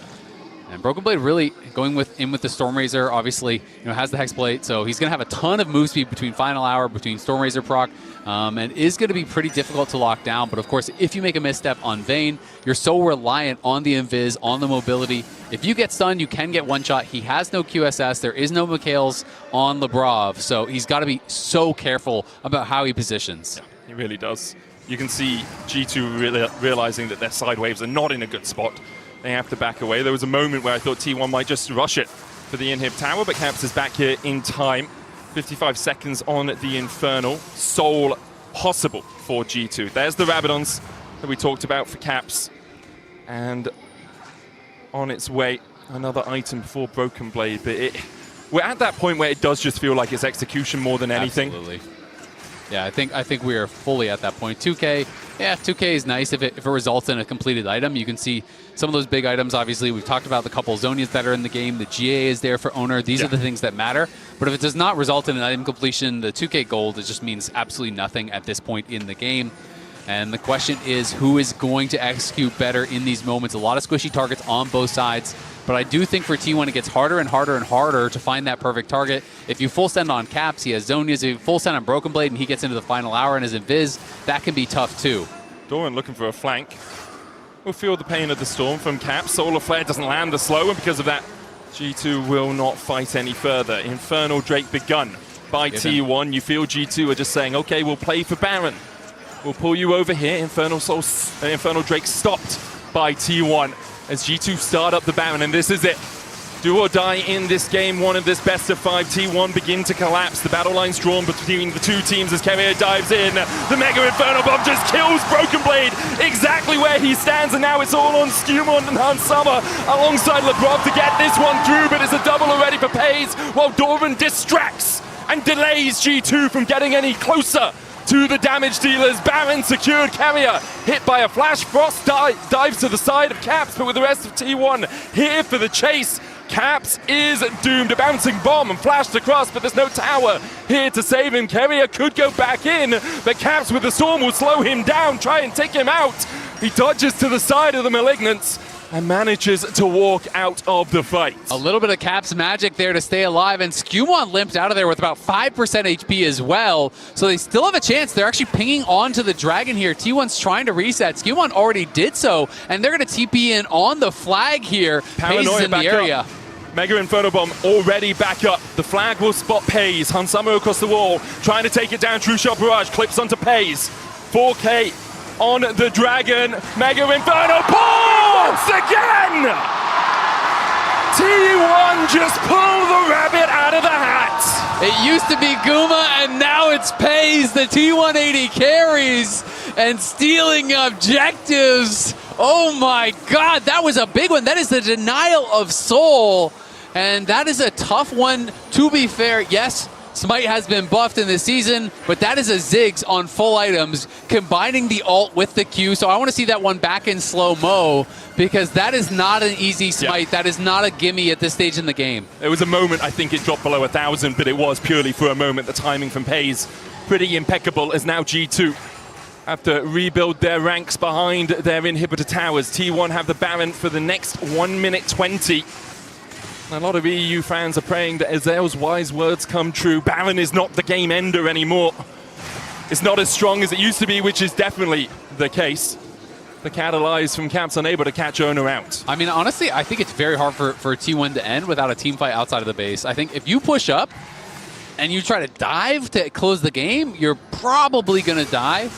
Speaker 2: And Broken Blade really going with the Stormrazor, obviously, has the Hexblade, so he's going to have a ton of move speed between Final Hour, between Stormrazor proc, and is going to be pretty difficult to lock down. But of course, if you make a misstep on Vayne, you're so reliant on the invis, on the mobility. If you get stunned, you can get one shot. He has no QSS. There is no Mikhails on Lebrov, so he's got to be so careful about how he positions.
Speaker 1: Yeah, he really does. You can see G2 really realizing that their side waves are not in a good spot. They have to back away. There was a moment where I thought T1 might just rush it for the inhib tower, but Caps is back here in time. 55 seconds on the Infernal. Sole possible for G2. There's the Rabadons that we talked about for Caps. And on its way, another item for Broken Blade. But we're at that point where it does just feel like it's execution more than anything.
Speaker 2: Absolutely. Yeah, I think we are fully at that point. 2K, yeah, 2K is nice if it results in a completed item. You can see some of those big items, obviously. We've talked about the couple of Zonias that are in the game. The GA is there for Owner. These are the things that matter. But if it does not result in an item completion, the 2K gold, it just means absolutely nothing at this point in the game. And the question is, who is going to execute better in these moments? A lot of squishy targets on both sides. But I do think for T1, it gets harder and harder and harder to find that perfect target. If you full send on Caps, he has Zonias. If you full send on Broken Blade and he gets into the Final Hour and is invis, that can be tough too.
Speaker 1: Doran looking for a flank. We'll feel the pain of the storm from Caps. Solar Flare doesn't land the slow, and because of that, G2 will not fight any further. Infernal Drake begun by T1. You feel G2 are just saying, okay, we'll play for Baron. We'll pull you over here. Infernal Drake stopped by T1 as G2 start up the Baron, and this is it. Do or die in this game one of this best of 5. T1 begin to collapse. The battle line's drawn between the two teams as Kemir dives in. The Mega Inferno Bomb just kills Broken Blade exactly where he stands, and now it's all on Skewmon and Hans Summer alongside Lebrov to get this one through, but it's a double already for Pays, while Doran distracts and delays G2 from getting any closer to the damage dealers. Baron secured. Carrier hit by a flash. Frost dives to the side of Caps, but with the rest of T1 here for the chase, Caps is doomed. A bouncing bomb and flashed across, but there's no tower here to save him. Carrier could go back in, but Caps with the storm will slow him down, try and take him out. He dodges to the side of the Malignants and manages to walk out of the fight.
Speaker 2: A little bit of Caps magic there to stay alive, and Skewmon limped out of there with about 5% HP as well, so they still have a chance. They're actually pinging onto the Dragon here. T1's trying to reset. Skewmon already did so, and they're going to TP in on the flag here. Pays is in the area.
Speaker 1: Mega Inferno Bomb already back up. The flag will spot Pays. Hansama across the wall, trying to take it down. True Shot Barrage clips onto Pays. 4K on the Dragon. Mega Inferno once again! T1 just pulled the rabbit out of the hat.
Speaker 2: It used to be Guma, and now it's Pays. The T180 carries and stealing objectives. Oh my God, that was a big one. That is the denial of soul, and that is a tough one. To be fair, yes, Smite has been buffed in this season, but that is a Ziggs on full items, combining the ult with the Q. So I want to see that one back in slow-mo, because that is not an easy Smite. Yeah. That is not a gimme at this stage in the game.
Speaker 1: There was a moment, I think it dropped below 1,000, but it was purely for a moment. The timing from Pays, pretty impeccable, as now G2 have to rebuild their ranks behind their inhibitor towers. T1 have the Baron for the next 1 minute 20. A lot of EU fans are praying that Azel's wise words come true. Baron is not the game ender anymore. It's not as strong as it used to be, which is definitely the case. The Catalyze from Caps unable to catch Owner out.
Speaker 2: I mean, honestly, I think it's very hard for T1 to end without a team fight outside of the base. I think if you push up and you try to dive to close the game, you're probably going to die.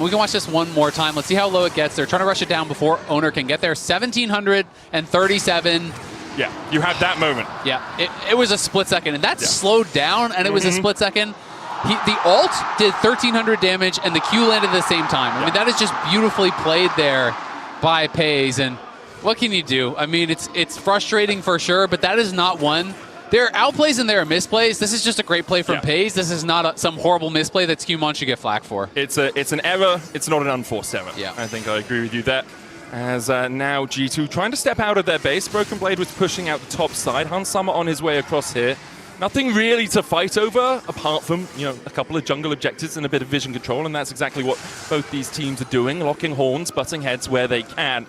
Speaker 2: We can watch this one more time. Let's see how low it gets. They're trying to rush it down before Owner can get there. 1,737.
Speaker 1: Yeah, you had that moment.
Speaker 2: Yeah, it was a split second, and that slowed down, and it was a split second. The ult did 1,300 damage, and the Q landed at the same time. I mean, that is just beautifully played there by Pays, and what can you do? I mean, it's frustrating for sure, but that is not one. There are outplays and there are misplays. This is just a great play from Pays. This is not some horrible misplay that Skewmon should get flack for.
Speaker 1: It's an error. It's not an unforced error.
Speaker 2: Yeah.
Speaker 1: I think I agree with you there. As now G2 trying to step out of their base. Broken Blade was pushing out the top side. Hans Summer on his way across here. Nothing really to fight over, apart from, you know, a couple of jungle objectives and a bit of vision control, and that's exactly what both these teams are doing, locking horns, butting heads where they can.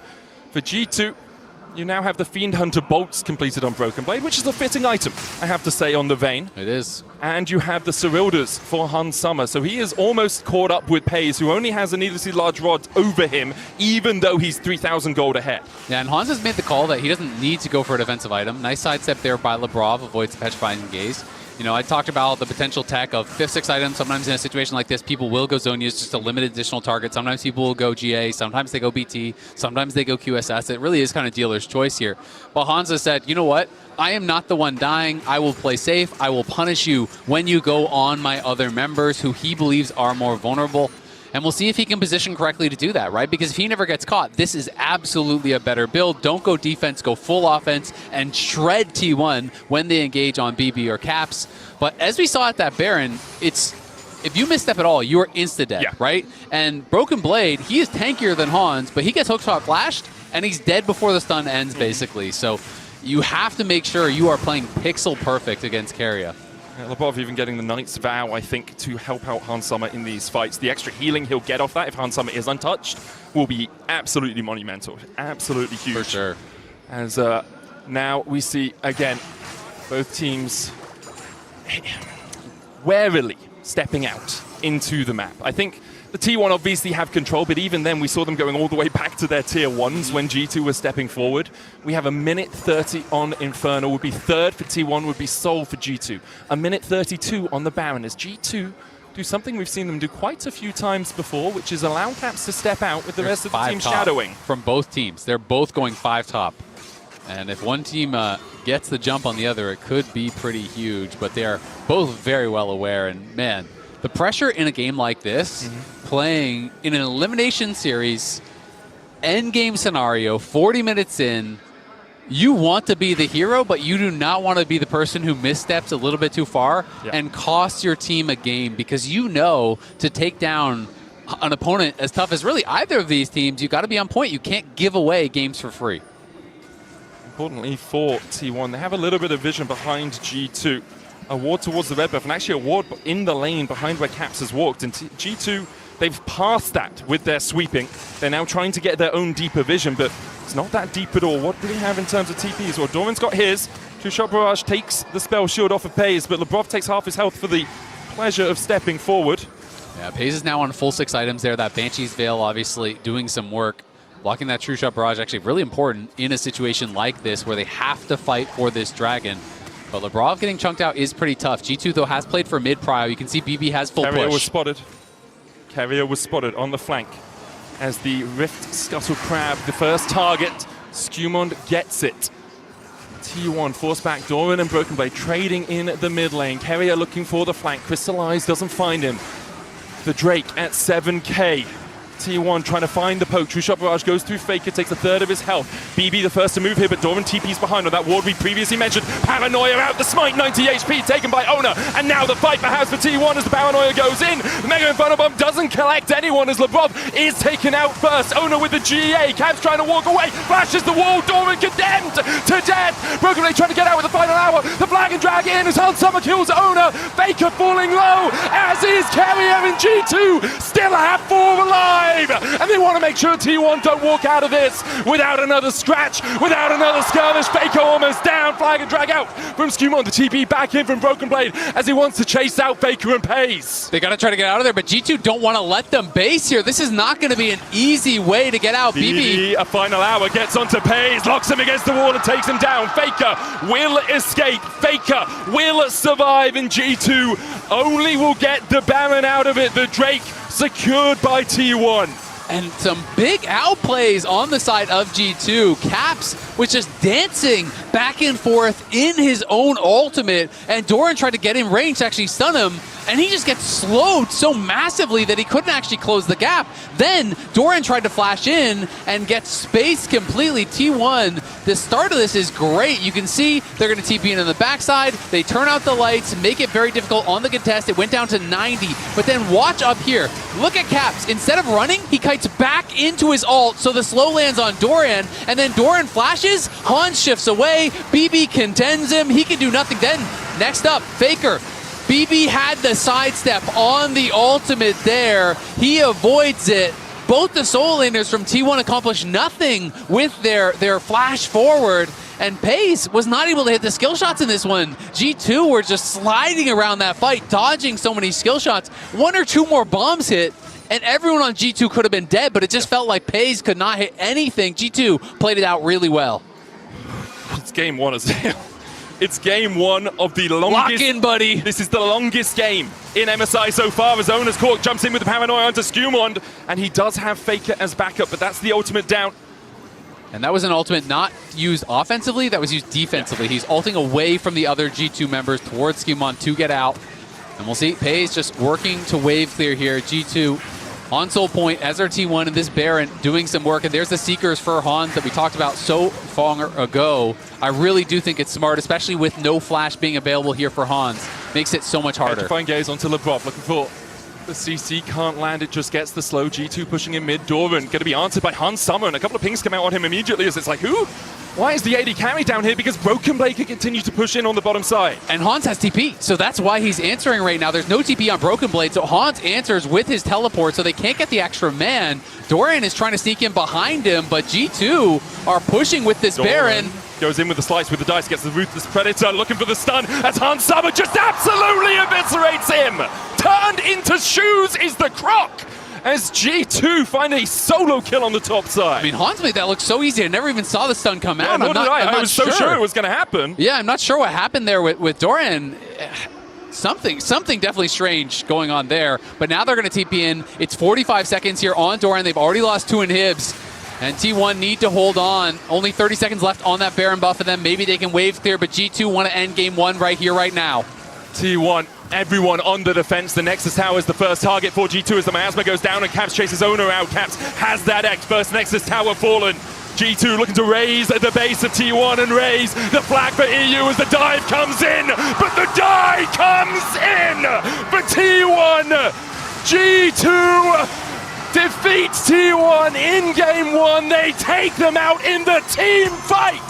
Speaker 1: For G2, you now have the Fiend Hunter bolts completed on Broken Blade, which is a fitting item, I have to say, on the Vayne.
Speaker 2: It is.
Speaker 1: And you have the Serilders for Hans Summer, so he is almost caught up with Pays, who only has a needlessly large rod over him, even though he's 3,000 gold ahead.
Speaker 2: Yeah, and Hans has made the call that he doesn't need to go for a defensive item. Nice sidestep there by Labrov, avoids the petrifying gaze. You know, I talked about the potential tech of 5th, 6th items. Sometimes in a situation like this, people will go zone use just to limit additional target. Sometimes people will go GA. Sometimes they go BT. Sometimes they go QSS. It really is kind of dealer's choice here. But Hans has said, you know what? I am not the one dying. I will play safe. I will punish you when you go on my other members who he believes are more vulnerable. And we'll see if he can position correctly to do that, right? Because if he never gets caught, this is absolutely a better build. Don't go defense, go full offense, and shred T1 when they engage on BB or Caps. But as we saw at that Baron, it's if you misstep at all, you are insta-dead, right? And Broken Blade, he is tankier than Hans, but he gets hookshot flashed, and he's dead before the stun ends, basically. So you have to make sure you are playing pixel perfect against Keria.
Speaker 1: Labrov even getting the Knight's Vow, I think, to help out Hans Summer in these fights. The extra healing he'll get off that if Hans Summer is untouched will be absolutely monumental. Absolutely huge.
Speaker 2: For sure.
Speaker 1: As now we see, again, both teams warily stepping out into the map. I think the T1 obviously have control, but even then we saw them going all the way back to their tier 1s when G2 was stepping forward. We have a minute 30 on Infernal, would be third for T1, would be Soul for G2. A minute 32 on the Baron as G2 do something we've seen them do quite a few times before, which is allow Caps to step out with the rest of the team shadowing.
Speaker 2: From both teams. They're both going 5 top. And if one team gets the jump on the other, it could be pretty huge, but they are both very well aware. And man, the pressure in a game like this, playing in an elimination series, endgame scenario, 40 minutes in, you want to be the hero, but you do not want to be the person who missteps a little bit too far and costs your team a game, because you know to take down an opponent as tough as really either of these teams, you got to be on point. You can't give away games for free.
Speaker 1: Importantly for T1, they have a little bit of vision behind G2. A ward towards the red buff, and actually a ward in the lane behind where Caps has walked. And G2, they've passed that with their sweeping. They're now trying to get their own deeper vision, but it's not that deep at all. What do we have in terms of TPs? Well, Doran's got his. True Shot Barrage takes the spell shield off of Pays, but Labrov takes half his health for the pleasure of stepping forward.
Speaker 2: Yeah, Pays is now on full 6 items there. That Banshee's Veil obviously doing some work. Blocking that True Shot Barrage actually really important in a situation like this where they have to fight for this dragon. But Labrov getting chunked out is pretty tough. G2, though, has played for mid-prio. You can see BB has full
Speaker 1: Carrier
Speaker 2: push.
Speaker 1: was spotted. Carrier was spotted on the flank as the Rift Scuttle Crab, the first target. Skewmond gets it. T1 force back. Doran and Broken Blade trading in the mid lane. Carrier looking for the flank. Crystallize doesn't find him. The Drake at 7k. T1 trying to find the poke. True Shot Barrage goes through Faker, takes a third of his health. BB the first to move here, but Doran TP's behind on that ward we previously mentioned. Paranoia out the smite, 90 HP taken by Ona. And now the fight perhaps for T1 as the Paranoia goes in. The Mega Inferno Bomb doesn't collect anyone as Labrov is taken out first. Ona with the GA. Caps trying to walk away. Flashes the wall. Doran condemned to death. Broken Blade trying to get out with the final hour. The flag and drag in as Hans Summer kills Ona. Faker falling low, as is Carrier and G2 still have 4 alive. And they want to make sure T1 don't walk out of this without another scratch, without another skirmish. Faker almost down, flag and drag out from Skewmon. The TP back in from Broken Blade as he wants to chase out Faker and Pays.
Speaker 2: They got to try to get out of there, but G2 don't want to let them base here. This is not going to be an easy way to get out. BB,
Speaker 1: a final hour, gets onto Pays, locks him against the wall and takes him down. Faker will escape. Faker will survive, and G2 only will get the Baron out of it. The Drake secured by T1.
Speaker 2: And some big outplays on the side of G2. Caps was just dancing back and forth in his own ultimate, and Doran tried to get in range to actually stun him, and he just gets slowed so massively that he couldn't actually close the gap. Then Doran tried to flash in and get spaced completely. T1, the start of this is great. You can see they're going to TP in on the backside. They turn out the lights, make it very difficult on the contest. It went down to 90, but then watch up here. Look at Caps. Instead of running, he kites back into his ult, so the slow lands on Doran, and then Doran flashes, Hans shifts away, BB contends him, he can do nothing. Then, next up, Faker. BB had the sidestep on the ultimate there. He avoids it. Both the solo laners from T1 accomplish nothing with their flash forward, and Pace was not able to hit the skill shots in this one. G2 were just sliding around that fight, dodging so many skill shots. One or two more bombs hit, and everyone on G2 could have been dead, but it just felt like Pace could not hit anything. G2 played it out really well.
Speaker 1: It's game one as well. It's game one of the longest.
Speaker 2: Lock in, buddy.
Speaker 1: This is the longest game in MSI so far, as Ona's Cork jumps in with the paranoia onto Skumond, and he does have Faker as backup, but that's the ultimate down.
Speaker 2: And that was an ultimate not used offensively, that was used defensively. He's ulting away from the other G2 members towards Skumond to get out. And we'll see, Pace just working to wave clear here. G2 on soul point as our T1 in this Baron doing some work. And there's the Seekers for Hans that we talked about so far ago. I really do think it's smart, especially with no flash being available here for Hans. Makes it so much harder.
Speaker 1: Fine gaze onto Lebrov, looking for the CC, can't land, it just gets the slow. G2 pushing in mid, Doran going to be answered by Hans Summer, and a couple of pings come out on him immediately as it's like, who? Why is the AD carry down here? Because Broken Blade can continue to push in on the bottom side.
Speaker 2: And Hans has TP, so that's why he's answering right now. There's no TP on Broken Blade, so Hans answers with his teleport, so they can't get the extra man. Doran is trying to sneak in behind him, but G2 are pushing with this Baron.
Speaker 1: Goes in with the slice with the dice, gets the Ruthless Predator, looking for the stun as Hans Summer just absolutely eviscerates him! Turned into shoes is the Croc! As G2 find a solo kill on the top side.
Speaker 2: I mean, Hans made that look so easy. I never even saw the stun come out.
Speaker 1: Nor did I. I was so sure it was going to happen.
Speaker 2: Yeah, I'm not sure what happened there with Doran. Something definitely strange going on there. But now they're going to TP in. It's 45 seconds here on Doran. They've already lost 2 inhibs. And T1 need to hold on. Only 30 seconds left on that Baron buff of them. Maybe they can wave clear, but G2 want to end game 1 right here, right now.
Speaker 1: T1, everyone on the defense. The Nexus Tower is the first target for G2 as the Miasma goes down and Caps chases Ona out. Caps has that X. First Nexus Tower fallen. G2 looking to raise at the base of T1 and raise the flag for EU as the dive comes in. But the dive comes in for T1. G2 defeats T1 in game 1. They take them out in the team fight.